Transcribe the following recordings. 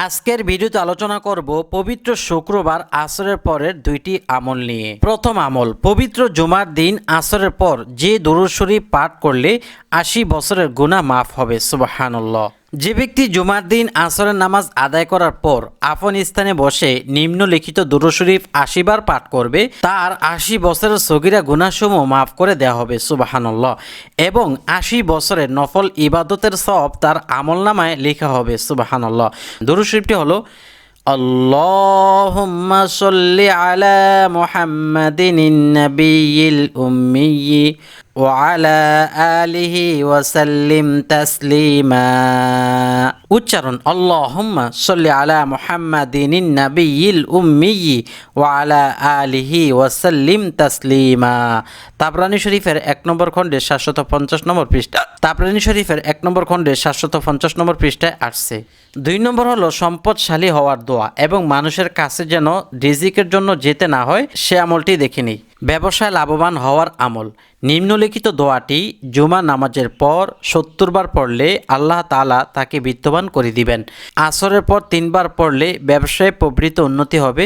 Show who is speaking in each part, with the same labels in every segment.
Speaker 1: আজকের ভিডিওতে আলোচনা করব পবিত্র শুক্রবার আসরের পরের দুইটি আমল নিয়ে। প্রথম আমল, পবিত্র জুমার দিন আসরের পর যে দুরূদ শরীফ পাঠ করলে ৮০ বছরের গুনাহ মাফ হবে। সুবহানাল্লাহ। যে ব্যক্তি জুমার দিন আসরের নামাজ আদায় করার পর আপন স্থানে বসে নিম্নলিখিত দুরূদ শরীফ ৮০ বার পাঠ করবে, তার ৮০ বছরের সগীরা গুনাহসমূহ মাফ করে দেওয়া হবে। সুবহানাল্লাহ। এবং ৮০ বছরের নফল ইবাদতের সওয়াব তার আমলনামায় লেখা হবে। সুবহানাল্লাহ। দুরূদ শরীফটি হলো আল্লাহুম্মা সাল্লি আলা মুহাম্মাদিন নাবিয়্যিল উম্মিয়্যি ওয়া আলা আলিহি ওয়া সাল্লিম তাসলিমা। উচ্চারণ আল্লাহুম্মা সাল্লি আলা মুহাম্মাদিন নাবিয়্যিল উম্মিয়্যি ওয়া আলা আলিহি ওয়া সাল্লিম তাসলিমা। তাবরানী শরীফের ১ নম্বর খণ্ডে ৭৫০ নম্বর পৃষ্ঠা। তাবরানী শরীফের ১ নম্বর খণ্ডে ৭৫০ নম্বর পৃষ্ঠায় আসছে। ২ নম্বর হলো সম্পদশালী হওয়ার দোয়া এবং মানুষের কাছে যেন রিজিকের জন্য যেতে না হয়, সে আমলটি দেখে নিই। ব্যবসায় লাভবান হওয়ার আমল। নিম্নলিখিত দোয়াটি জুমা নামাজের পর ৭০ বার পড়লে আল্লাহ তাআলা তাকে বিত্তবান করে দিবেন। আসরের পর ৩ বার পড়লে ব্যবসায় প্রভৃত উন্নতি হবে।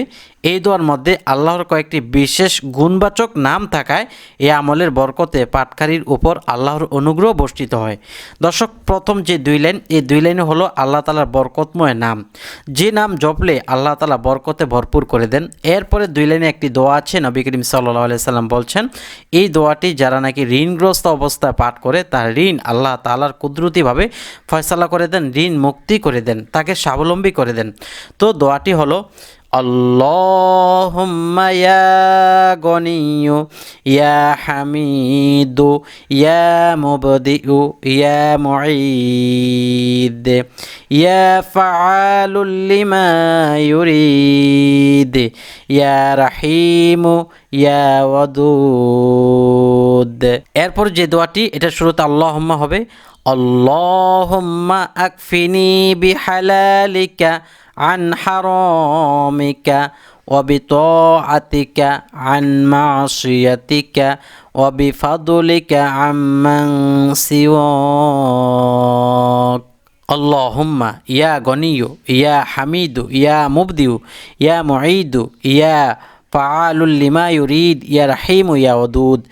Speaker 1: এই দোয়ার মধ্যে আল্লাহর কয়েকটি বিশেষ গুণবাচক নাম থাকায় এই আমলের বরকতে পাঠকারীর উপর আল্লাহর অনুগ্রহ বর্ষিত হয়। দর্শক, প্রথম যে ২ লাইন, এই ২ লাইনে হলো আল্লাহ তাআলার বরকতময় নাম, যে নাম জপলে আল্লাহ তাআলা বরকতে ভরপুর করে দেন। এরপরে ২ লাইনে একটি দোয়া আছে, নবী করিম সাল্লাল্লাহু আলাইহি সাল্লাম বলছেন, এই দোয়াটি যারা নাকি ঋণগ্রস্ত অবস্থায় পাঠ করে তার ঋণ আল্লাহ তাআলার কুদরতিভাবে ফয়সালা করে দেন, ঋণ মুক্তি করে দেন, তাকে স্বাবলম্বী করে দেন। তো দোয়াটি হলো আল্লাহুম্মা ইয়া গনিয়্যু ইয়া হামিদু ইয়া মুবদিউ ইয়া মুঈদ ইয়া ফাআলুল লিমা ইউরিদ ইয়া রাহিমু ইয়া ওয়াদুদ। এরপর যে দোয়াটি, এটা শুরুতে আল্লাহুম্মা হবে। আল্লাহুম্মা আকফিনি বিহালালিকা عن حرامك وبطاعتك عن معصيتك وبفضلك عمن سواك اللهم يا غني يا حميد يا مبدئ يا معيد يا فعال لما يريد يا رحيم يا ودود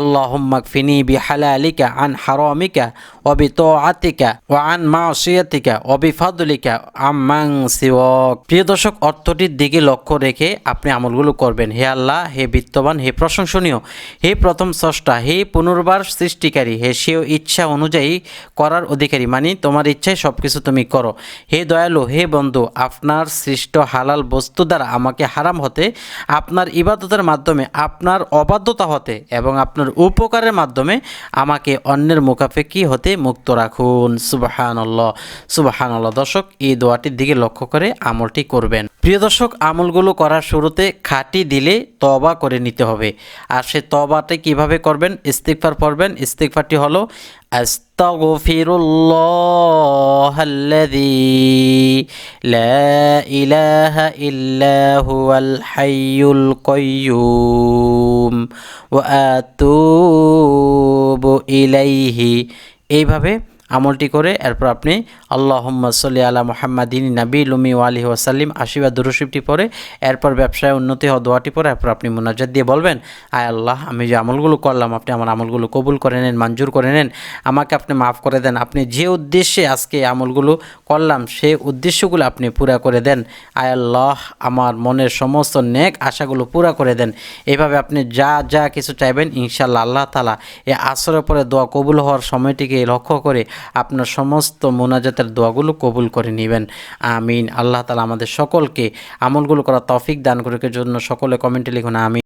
Speaker 1: اللهم اكفني بحلالك عن حرامك وبطاعتك وعن معصيتك وبفضلك عمن سواك। প্রিয় দর্শক, অর্থটির দিকে লক্ষ্য রেখে আপনি আমলগুলো করবেন। হে আল্লাহ, হে বিত্তবান, হে প্রশংসনীয়, হে প্রথম স্রষ্টা, হে পুনর্বার সৃষ্টিকারী, হে সেও ইচ্ছা অনুযায়ী করার অধিকারী, মানে তোমার ইচ্ছায় সব কিছু তুমি করো। হে দয়ালু, হে বন্ধু, আপনার সৃষ্ট হালাল বস্তু দ্বারা আমাকে হারাম হতে, আপনার ইবাদতের মাধ্যমে আপনার অবাধ্যতা হতে এবং আপনার উপকারের মাধ্যমে আমাকে অন্যের মুখাপেক্ষী হতে মুক্ত রাখুন। সুবহানাল্লাহ, সুবহানাল্লাহ। দর্শক, এই দোয়াটির দিকে লক্ষ্য করে আমলটি করবেন। প্রিয় দর্শক, আমলগুলো করার শুরুতে খাঁটি দিলে তওবা করে নিতে হবে। আর সে তওবাটা কিভাবে করবেন? ইস্তিগফার পড়বেন। ইস্তিগফারটি হলো আস্তাগফিরুল্লাহাল্লাযী লা ইলাহা ইল্লা হুয়াল হাইয়ুল কাইয়্যুম ওয়া আতুবু ইলাইহি। এইভাবে আমলটি করে এরপর আপনি আল্লাহুম্মা সাল্লি আলা মুহাম্মাদিন নাবিয়্যিল উম্মি ওয়া আলিহি ওয়া সাল্লিম ৮০ বার দুরূদ শরীফটি পড়ে এরপর ব্যবসায় উন্নতি হওয়া দোয়াটি পড়ে এরপর আপনি মুনাজাত দিয়ে বলবেন, আয় আল্লাহ, আমি যে আমলগুলো করলাম আপনি আমার আমলগুলো কবুল করে নেন, মঞ্জুর করে নেন, আমাকে আপনি মাফ করে দেন। আপনি যে উদ্দেশ্যে আজকে আমলগুলো করলাম সেই উদ্দেশ্যগুলো আপনি পুরা করে দেন। আয় আল্লাহ, আমার মনের সমস্ত নেক আশাগুলো পুরা করে দেন। এইভাবে আপনি যা যা কিছু চাইবেন ইনশাআল্লাহ আল্লাহ তাআলা এই আসরের পরে দোয়া কবুল হওয়ার সময়টিকে লক্ষ্য করে আপনার সমস্ত মুনাজাতের দোয়াগুলো কবুল করে নেবেন। আমিন। আল্লাহ তাআলা আমাদের সকলকে আমলগুলো করার তৌফিক দান করে জন্য সকলে কমেন্টে লিখুন আমিন।